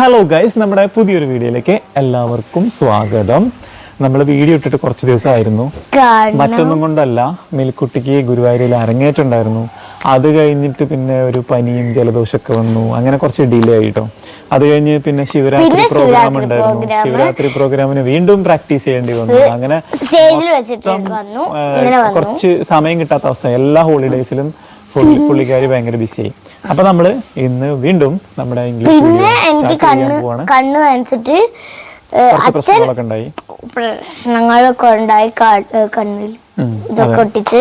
Hello guys, നമ്മുടെ പുതിയൊരു വീഡിയോയിലേക്ക് എല്ലാവർക്കും സ്വാഗതം. നമ്മൾ വീഡിയോ ഇട്ടിട്ട് കുറച്ച് ദിവസമായിരുന്നു. മറ്റൊന്നും കൊണ്ടല്ല, മിൽക്കുട്ടിക്ക് ഗുരുവായൂരിൽ അരങ്ങേറ്റുണ്ടായിരുന്നു. അത് കഴിഞ്ഞിട്ട് പിന്നെ ഒരു പനിയും ജലദോഷമൊക്കെ വന്നു. അങ്ങനെ കുറച്ച് ഡിലേ ആയിട്ടോ. അത് കഴിഞ്ഞ് പിന്നെ ശിവരാത്രി പ്രോഗ്രാം ഉണ്ടായിരുന്നു. ശിവരാത്രി പ്രോഗ്രാമിന് വീണ്ടും പ്രാക്ടീസ് ചെയ്യേണ്ടി വന്നു. അങ്ങനെ കുറച്ച് സമയം കിട്ടാത്ത അവസ്ഥ. എല്ലാ ഹോളിഡേയ്സിലും പുള്ളിക്കാരി ഭയങ്കര ബിസിയായി. അപ്പൊ നമ്മള് ഇന്ന് വീണ്ടും നമ്മുടെ ഇംഗ്ലീഷ് പ്രശ്നങ്ങളൊക്കെ ഉണ്ടായി, പ്രശ്നങ്ങളൊക്കെ ഉണ്ടായി. കണ്ണിൽ ഇതൊക്കെ ഒട്ടിച്ച്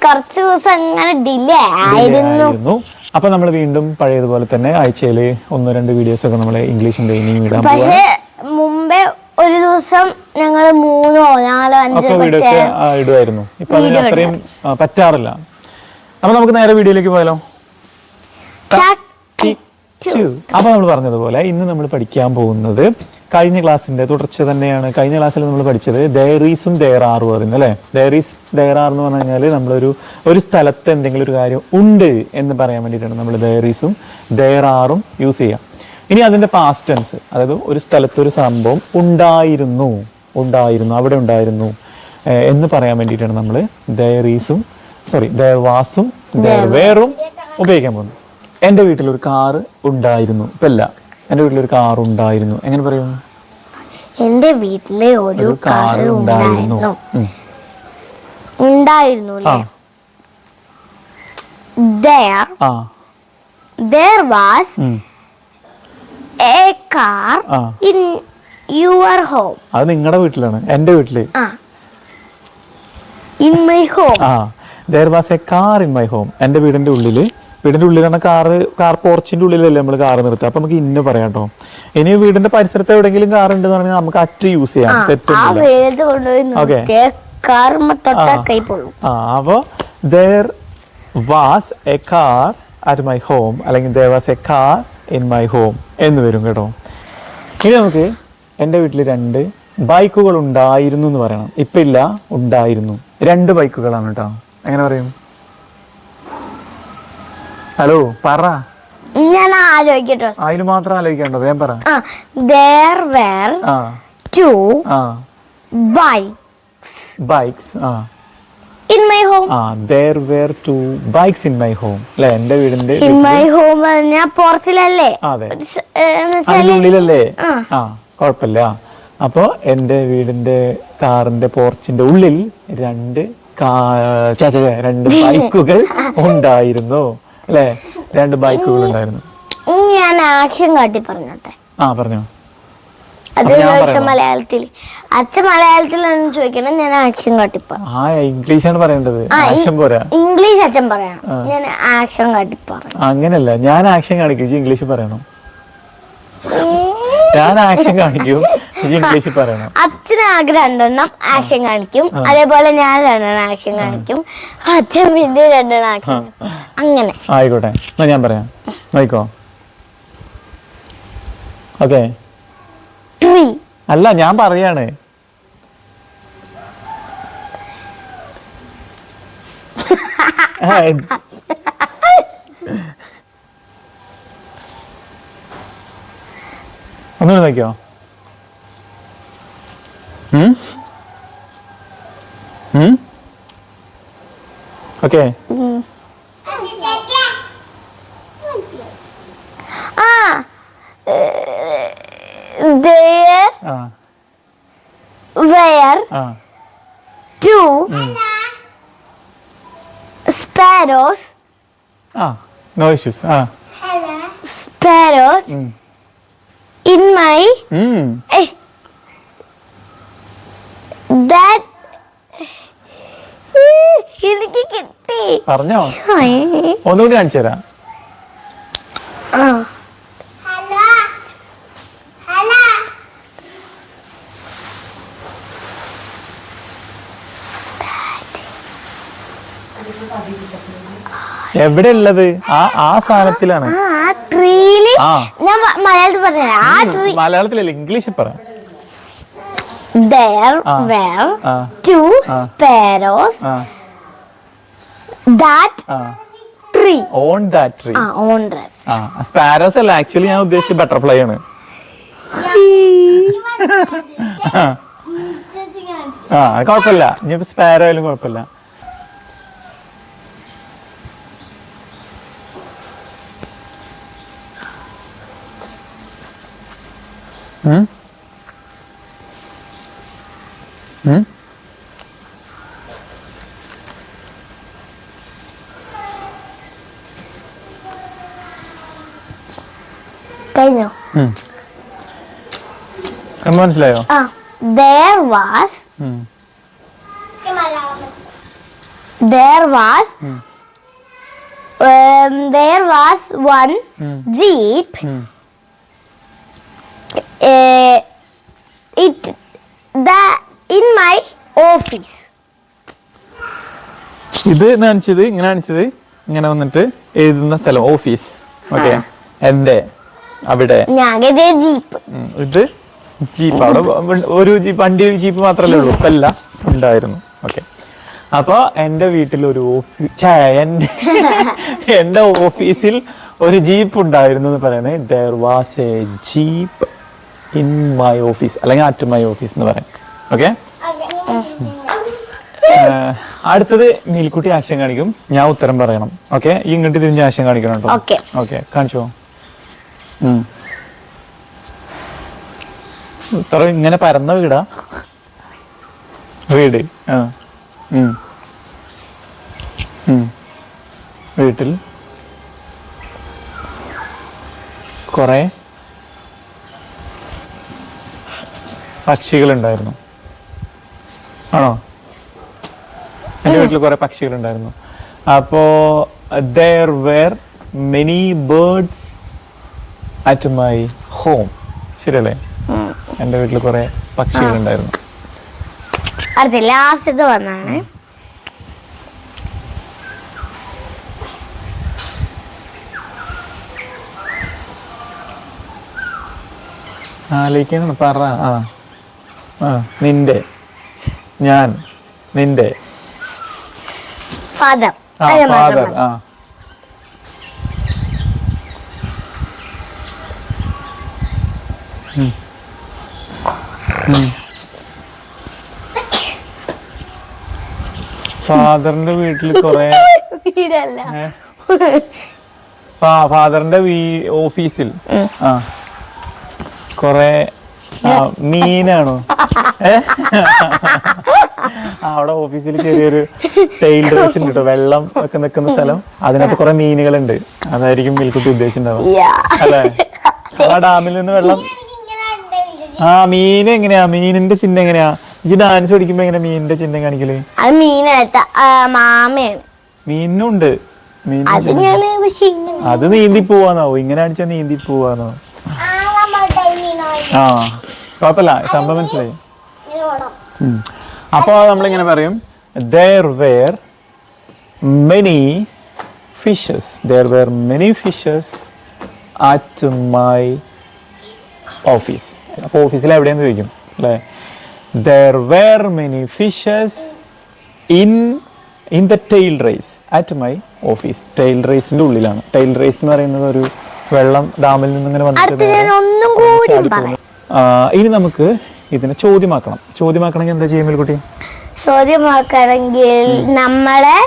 കുറച്ച് ദിവസം അങ്ങനെ ഡിലേ ആയിരുന്നു. അപ്പൊ നമ്മൾ വീണ്ടും പഴയതുപോലെ തന്നെ ആഴ്ചയിൽ 1-2 വീഡിയോസ് ഒക്കെ നമ്മള് ഇംഗ്ലീഷിന്റെ ഇനിയും ഇടാൻ പോവാ. പക്ഷെ മുമ്പേ ഒരു ദിവസം ഞങ്ങൾ 3-4-5 വീഡിയോ ഒക്കെ ഇടുമായിരുന്നു. ഇപ്പൊ അതിന് അത്രയും പറ്റാറില്ല. അപ്പൊ നമുക്ക് നേരെ വീഡിയോയിലേക്ക് പോയാലോ. അപ്പൊ നമ്മൾ പറഞ്ഞതുപോലെ ഇന്ന് നമ്മൾ പഠിക്കാൻ പോകുന്നത് കഴിഞ്ഞ ക്ലാസ്സിന്റെ തുടർച്ച തന്നെയാണ്. കഴിഞ്ഞ ക്ലാസ്സിൽ നമ്മൾ പഠിച്ചത് ദയറീസും ദയറാറും പറയുന്നത് അല്ലെ. ദയറീസ് ദയറാർ എന്ന് പറഞ്ഞു കഴിഞ്ഞാൽ നമ്മളൊരു സ്ഥലത്ത് എന്തെങ്കിലും ഒരു കാര്യം ഉണ്ട് എന്ന് പറയാൻ വേണ്ടിയിട്ടാണ് നമ്മൾ ദയറീസും ദയറാറും യൂസ് ചെയ്യാം. ഇനി അതിന്റെ പാസ്റ്റ് ടെൻസ്, അതായത് ഒരു സ്ഥലത്ത് ഒരു സംഭവം ഉണ്ടായിരുന്നു, അവിടെ ഉണ്ടായിരുന്നു എന്ന് പറയാൻ വേണ്ടിയിട്ടാണ് നമ്മൾ ദയറീസും there wasഉം there wereഉം ഉപയോഗിക്കാൻ പോകുന്നു. എൻ്റെ വീട്ടിലൊരു കാറ് ഉണ്ടായിരുന്നു. ഇപ്പൊ അല്ല, എൻ്റെ വീട്ടിലൊരു കാർ ഉണ്ടായിരുന്നു. എങ്ങനെ പറയും? എൻ്റെ വീട്ടിലെ ഒരു കാർ ഉണ്ടായിരുന്നു. There was a car in your home. അത് നിങ്ങളുടെ വീട്ടിലാണ്. എൻ്റെ വീട്ടില് in my home. There was a car in my home. എൻ്റെ വീടിന്റെ ഉള്ളിലാണ് കാർ പോർച്ചിന്റെ ഉള്ളിലല്ലേ നമ്മൾ കാർ നിർത്തുക. അപ്പൊ നമുക്ക് ഇന്ന് പറയാം കേട്ടോ. ഇനി വീടിന്റെ പരിസരത്ത് എവിടെയെങ്കിലും കാർ ഉണ്ടെന്ന് പറഞ്ഞാൽ നമുക്ക് അറ്റ് യൂസ് ചെയ്യാം, തെറ്റൊന്നുമില്ല. അപ്പൊ there was a car at my home അല്ലെങ്കിൽ there was a car in my home എന്ന് വരും കേട്ടോ. ഇനി നമുക്ക് എൻ്റെ വീട്ടിൽ 2 ബൈക്കുകൾ ഉണ്ടായിരുന്നു എന്ന് പറയണം. ഇപ്പൊ ഇല്ല, ഉണ്ടായിരുന്നു. 2 ബൈക്കുകളാണ് കേട്ടോ. എങ്ങനെ പറയും? ഹലോ പറ. ഞാൻ ആലോചിക്കട്ടോ. അതിന് മാത്രം ആലോചിക്കണ്ടോ? ഞാൻ പറ. There were 2 bikes in my home. There were 2 bikes in my home. അല്ലേ, എൻ്റെ വീടിന്റെ in my home ഞാൻ പോർച്ചിലല്ലേ, അതെ, അതിനുള്ളിലല്ലേ. കുഴപ്പമില്ല. അപ്പൊ എൻ്റെ വീടിന്റെ കാറിന്റെ പോർച്ചിന്റെ ഉള്ളിൽ 2 ബൈക്കുകൾ ഉണ്ടായിരുന്നു അല്ലെ. 2 ബൈക്കുകൾ ഉണ്ടായിരുന്നു. ഞാൻ ആക്ഷൻ കാട്ടി പറഞ്ഞോട്ടെ. പറഞ്ഞോ. അത് അച്ഛൻ മലയാളത്തിലാണ് ചോദിക്കണം, ഞാൻ ആക്ഷൻ കാട്ടി ഇംഗ്ലീഷാണ് പറയേണ്ടത്. ആക്ഷൻ പോരാ, ഇംഗ്ലീഷ് അച്ഛൻ പറയണം, ഞാൻ ആക്ഷൻ കാട്ടി പറഞ്ഞു. അങ്ങനല്ല, ഞാൻ ആക്ഷൻ കാണിക്കും, ഇംഗ്ലീഷ് പറയണം. ഞാൻ ആക്ഷൻ കാണിക്കും, ഇംഗ്ലീഷിൽ പറയണം. അച്ഛൻ ആകെ 2 ആക്ഷൻ കാണിക്കും, അതേപോലെ ഞാൻ 2 ആക്ഷൻ കാണിക്കും, അച്ഛൻ പിന്നെ 2 ആക്ഷൻ. അങ്ങനെ ആയിക്കോട്ടെ, എന്നാ ഞാൻ പറയാം. നോക്കോ. ഓക്കെ. അല്ല, ഞാൻ പറയാണ്. ഒന്നുകൂടി നോക്കിയോ. Okay. There were 2 sparrows. No issues. Sparrows in my that എനിക്ക് കിട്ടി. പറഞ്ഞോ, ഒന്നുകൂടി കാണിച്ചു തരാം. എവിടെ ഉള്ളത്? ആ സാധനത്തിലാണ്. ഞാൻ മലയാളത്തിൽ പറഞ്ഞു. മലയാളത്തിലല്ല, ഇംഗ്ലീഷിൽ പറയാം. There were 2 sparrows that tree. On that tree. On that. Sparrows അല്ല, ആക്ച്വലി ഞാൻ ഉദ്ദേശിച്ച ബട്ടർഫ്ലൈ ആണ്. ആ കുഴപ്പമില്ല, ഇനിയിപ്പോ സ്പാരോ ആയാലും കുഴപ്പമില്ല. കഴിഞ്ഞോ? മനസ്സിലായോ? There was one jeep. In my office. ഇത് കാണിച്ചത് ഇങ്ങനെ വന്നിട്ട് എഴുതുന്ന സ്ഥലം ഓഫീസ്. ഓക്കെ, എന്റെ അവിടെ ജീപ്പ്. ഇത് ജീപ്പ്. അവിടെ ഒരു ജീപ്പ്, വണ്ടി ജീപ്പ് മാത്രമല്ലേ ഉള്ളൂ, ഇപ്പൊ എല്ലാം ഉണ്ടായിരുന്നു. ഓക്കെ, അപ്പൊ എന്റെ വീട്ടിൽ ഒരു എന്റെ ഓഫീസിൽ ഒരു ജീപ്പ് ഉണ്ടായിരുന്നു എന്ന് പറയുന്നത് there was a jeep in my office അല്ലെങ്കിൽ at my office എന്ന് പറയാം. ഓക്കെ, അടുത്തത് നീൽക്കുട്ടി ആക്ഷൻ കാണിക്കും, ഞാൻ ഉത്തരം പറയണം. ഓക്കെ, ഇങ്ങോട്ട് തിരിഞ്ഞ് ആക്ഷൻ കാണിക്കണം കേട്ടോ. ഓക്കെ, കാണിച്ചോ. ഇത്ര ഇങ്ങനെ പരന്ന വീടാ വീട്. വീട്ടിൽ കുറെ പക്ഷികളുണ്ടായിരുന്നു. ആണോ? എൻ്റെ വീട്ടിൽ കുറെ പക്ഷികളുണ്ടായിരുന്നു. അപ്പോ there were many birds at my home. ശരിയല്ലേ? എൻ്റെ വീട്ടിൽ കുറെ പക്ഷികളുണ്ടായിരുന്നു. അടുത്ത ലാസ്റ്റ് വന്നാണ്. ആലോചിക്കണം, പറ. നിന്റെ, ഞാൻ, നിന്റെ ഫാദർ. ഫാദർ. ഫാദറിന്റെ വീട്ടിൽ കൊറേ ഫാദറിന്റെ ഓഫീസിൽ കൊറേ മീനാണോ? അവിടെ ഓഫീസിൽ ചെറിയൊരു ടെയിൽ റേസ് ഉണ്ട് കേട്ടോ, വെള്ളം ഒക്കെ നിൽക്കുന്ന സ്ഥലം. അതിനകത്ത് കുറെ മീനുകളുണ്ട്. അതായിരിക്കും മിൽക്കുട്ടി ഉദ്ദേശിച്ചിട്ടുണ്ടാവും അല്ലെ? ആ ഡാമിൽ നിന്ന് വെള്ളം. മീൻ എങ്ങനെയാ? മീനിന്റെ ചിഹ്നം എങ്ങനെയാ? ഈ ഡാൻസ് പഠിക്കുമ്പോ എങ്ങനെ മീനിന്റെ ചിഹ്നം കാണിക്കല്? മീനുണ്ട്. അത് നീന്തി പോവാന്നോ? ഇങ്ങനെ കാണിച്ചാ നീന്തി പോവാന്നോ? കുഴപ്പമില്ല, സംഭവം മനസ്സിലായി. അപ്പൊ നമ്മളിങ്ങനെ പറയും there were many fishes at my office. അപ്പൊ ഓഫീസിൽ എവിടെയെന്ന് ചോദിക്കും അല്ലെ? there were many fishes in the tail race at my office. tail raceന്റെ ഉള്ളിലാണ്. tail race എന്ന് പറയുന്നത് ഒരു വെള്ളം ഡാമിൽ നിന്ന് ഇങ്ങനെ വന്നിട്ട്. ഇനി നമുക്ക് ഇതിനെ ചോദ്യമാക്കണമെങ്കിൽ എന്താ ചെയ്യുമ്പോൾ കുട്ടി? ചോദ്യമാക്കണമെങ്കിൽ നമ്മളെ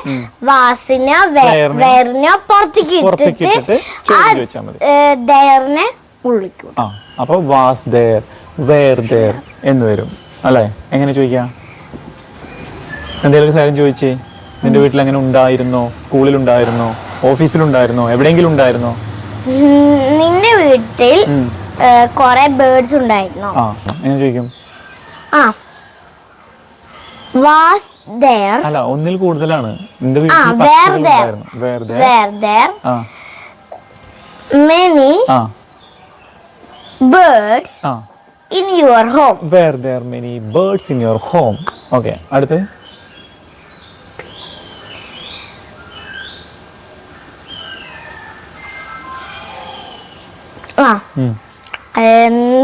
വാസിനെ പുറത്തേക്ക് ഇട്ടിട്ട് ഉള്ളിക്കും. അപ്പൊ വാസ് ദേർ, വേർ ദേർ എന്ന് വരും അല്ലെ? എങ്ങനെ ചോദിക്കാം? എന്തെങ്കിലും കാര്യം ചോദിച്ചേ. നിന്റെ വീട്ടിൽ അങ്ങനെ ഉണ്ടായിരുന്നോ? സ്കൂളിൽ ഉണ്ടായിരുന്നോ? ഓഫീസിലുണ്ടായിരുന്നോ? എവിടെയെങ്കിലും ഉണ്ടായിരുന്നോ? നിന്റെ വീട്ടിൽ കൊറേ ബേർഡ്സ് ഉണ്ടായിരുന്നോ? എങ്ങനെ ചോദിക്കും? Was there. അല്ല, ഒന്നിൽ കൂടുതലാണ്. നിന്റെ വീട്ടിൽ many birds in your home. Were there many birds in your home? Okay, അടുത്ത്.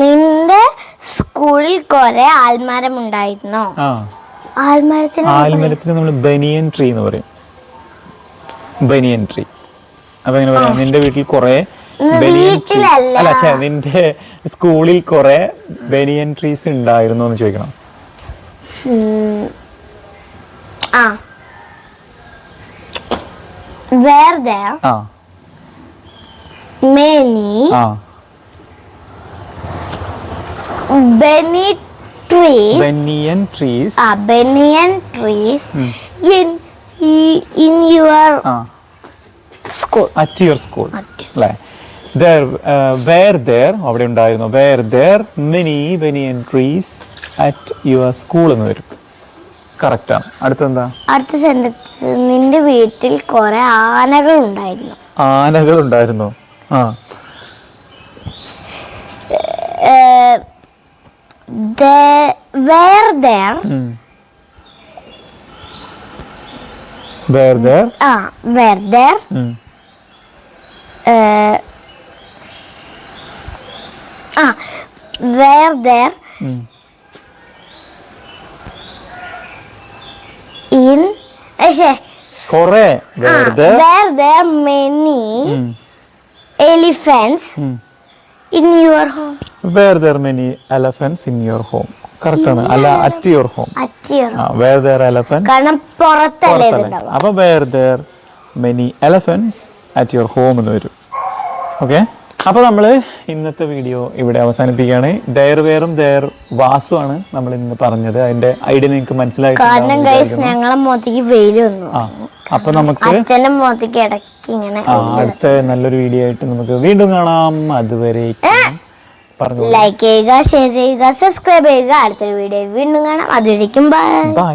നിന്റെ സ്കൂളിൽ കുറെ ആൽമരം ഉണ്ടായിരുന്നോ? ആൽമരത്തിന് നമ്മൾ ബനിയൻ ട്രീ എന്ന് പറയും. ബനിയൻ ട്രീ. അപ്പൊ എങ്ങനെ പറയാം? നിന്റെ വീട്ടിൽ കുറെ വീട്ടിലല്ല. അല്ല നിന്റെ സ്കൂളിൽ കുറെ ബനിയൻ ട്രീസ് ഉണ്ടായിരുന്നു എന്ന് ചോദിക്കണം. Were there many banyan trees? Banyan trees Banyan trees in your school. At your school അല്ലേ? വേർ ദേർ അവിടെ ഉണ്ടായിരുന്നു. Were there many banyan trees at your school എന്ന് വരും. കറക്റ്റാണ്. അടുത്തെന്താ? അടുത്ത സെന്റൻസ്, നിന്റെ വീട്ടിൽ കുറെ ആനകൾ ഉണ്ടായിരുന്നു. ആനകൾ ഉണ്ടായിരുന്നു. Were there were there were there were there in കുറെ were there were there many elephants in your home? Were there many elephants in your home. Correct ആണ്. അല്ല at your home. Were there elephants കാരണം പുറത്തല്ലേ ഇതുണ്ടാവുക. അപ്പൊ were there many elephants at your home എന്ന് വരും. Okay, അപ്പൊ നമ്മള് ഇന്നത്തെ വീഡിയോ ഇവിടെ അവസാനിപ്പിക്കുകയാണ്. ദയർ വേറും ദയർ വാസുമാണ് നമ്മൾ ഇന്ന് പറഞ്ഞത്. അതിന്റെ ഐഡിയ നിങ്ങൾക്ക് കാരണം ഗൈസ് ഞങ്ങളെ മുഖത്തേക്ക് വെയിൽ വന്നു. അപ്പൊ നമുക്ക് അച്ഛന്റെ മുഖത്തേക്ക് ഇടയ്ക്ക് ഇങ്ങനെ അടുത്ത നല്ലൊരു വീഡിയോ ആയിട്ട് നമുക്ക് വീണ്ടും കാണാം. അതുവരെ പറഞ്ഞു ലൈക്ക് ചെയ്യുക, ഷെയർ ചെയ്യുക, സബ്സ്ക്രൈബ് ചെയ്യുക. അടുത്തൊരു വീഡിയോ വീണ്ടും കാണാം. അതുവരേക്കും ബൈ.